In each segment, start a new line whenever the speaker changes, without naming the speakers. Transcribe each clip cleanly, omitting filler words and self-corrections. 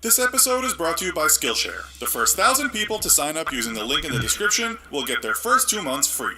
This episode is brought to you by Skillshare. The first 1,000 people to sign up using the link in the description will get their first 2 months free.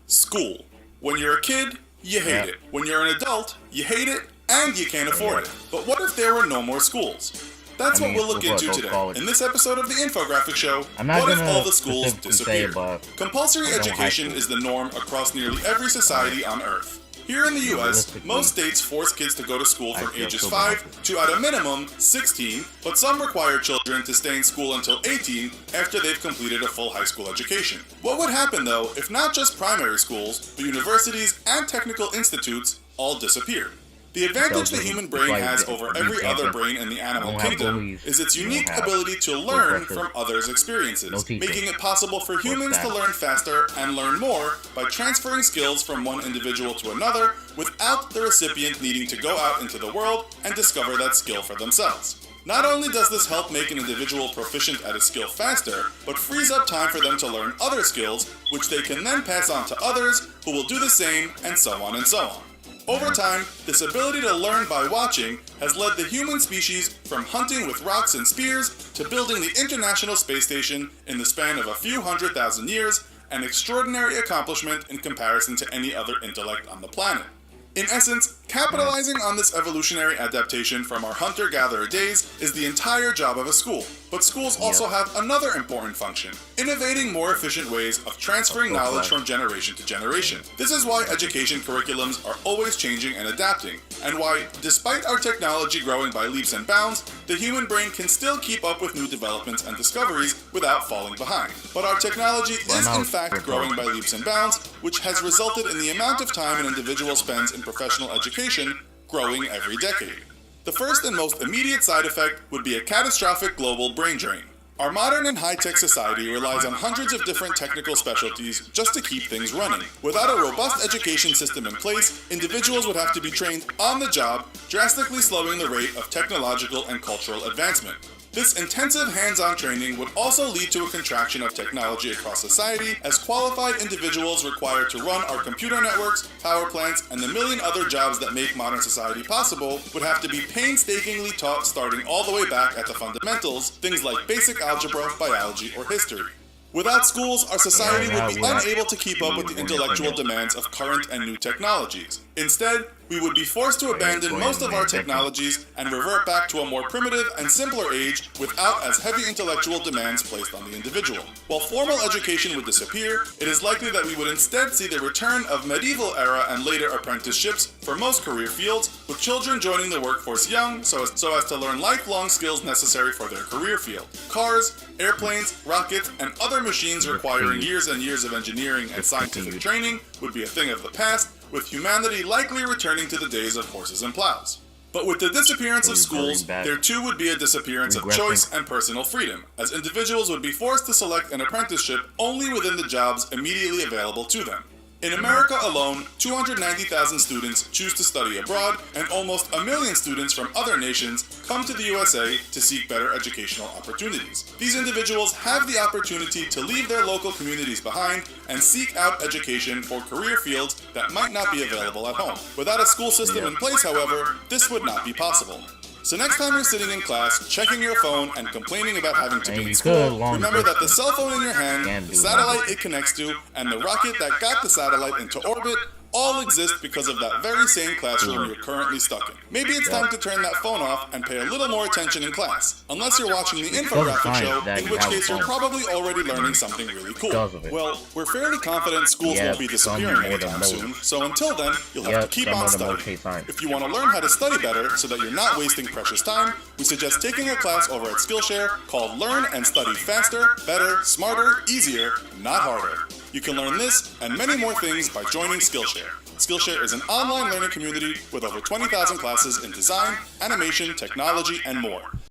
School. When you're a kid, you hate it. When you're an adult, you hate it and you can't afford it. But what if there were no more schools? That's what we'll look into today. In this episode of the Infographic Show, what if all the schools disappeared? Compulsory education is the norm across nearly every society on Earth. Here in the US, most states force kids to go to school from ages 5 to at a minimum 16, but some require children to stay in school until 18 after they've completed a full high school education. What would happen though if not just primary schools, but universities and technical institutes all disappeared? The advantage the human brain has over every other brain in the animal kingdom is its unique ability to learn from others' experiences, making it possible for humans to learn faster and learn more by transferring skills from one individual to another without the recipient needing to go out into the world and discover that skill for themselves. Not only does this help make an individual proficient at a skill faster, but frees up time for them to learn other skills, which they can then pass on to others who will do the same, and so on and so on. Over time, this ability to learn by watching has led the human species from hunting with rocks and spears to building the International Space Station in the span of a few 100,000 years, an extraordinary accomplishment in comparison to any other intellect on the planet. In essence, capitalizing on this evolutionary adaptation from our hunter-gatherer days is the entire job of a school. But schools also have another important function: innovating more efficient ways of transferring knowledge from generation to generation. This is why education curriculums are always changing and adapting, and why, despite our technology growing by leaps and bounds, the human brain can still keep up with new developments and discoveries without falling behind. But our technology is in fact growing by leaps and bounds, which has resulted in the amount of time an individual spends in professional education growing every decade. The first and most immediate side effect would be a catastrophic global brain drain. Our modern and high-tech society relies on hundreds of different technical specialties just to keep things running. Without a robust education system in place, individuals would have to be trained on the job, drastically slowing the rate of technological and cultural advancement. This intensive hands-on training would also lead to a contraction of technology across society, as qualified individuals required to run our computer networks, power plants, and the million other jobs that make modern society possible would have to be painstakingly taught starting all the way back at the fundamentals, things like basic algebra, biology, or history. Without schools, our society would be unable to keep up with the intellectual demands of current and new technologies. Instead, we would be forced to abandon most of our technologies and revert back to a more primitive and simpler age without as heavy intellectual demands placed on the individual. While formal education would disappear, it is likely that we would instead see the return of medieval era and later apprenticeships for most career fields, with children joining the workforce young so as to learn lifelong skills necessary for their career field. Cars, airplanes, rockets, and other machines requiring years and years of engineering and scientific training would be a thing of the past, with humanity likely returning to the days of horses and plows. But with the disappearance of schools, there too would be a disappearance of choice and personal freedom, as individuals would be forced to select an apprenticeship only within the jobs immediately available to them. In America alone, 290,000 students choose to study abroad, and almost 1 million students from other nations come to the USA to seek better educational opportunities. These individuals have the opportunity to leave their local communities behind and seek out education for career fields that might not be available at home. Without a school system in place, however, this would not be possible. So next time you're sitting in class, checking your phone, and complaining about having to be in school, remember that the cell phone in your hand, the satellite it connects to, and the rocket that got the satellite into orbit all exist because of that very same classroom you're currently stuck in. Maybe it's time to turn that phone off and pay a little more attention in class. Unless you're watching the Infographic Show, in which case you're probably already learning something really cool. Well, we're fairly confident schools won't be disappearing anytime soon, so until then, you'll have to keep on studying. If you want to learn how to study better so that you're not wasting precious time, we suggest taking a class over at Skillshare called Learn and Study Faster, Better, Smarter, Easier, Not Harder. You can learn this and many more things by joining Skillshare. Skillshare is an online learning community with over 20,000 classes in design, animation, technology, and more.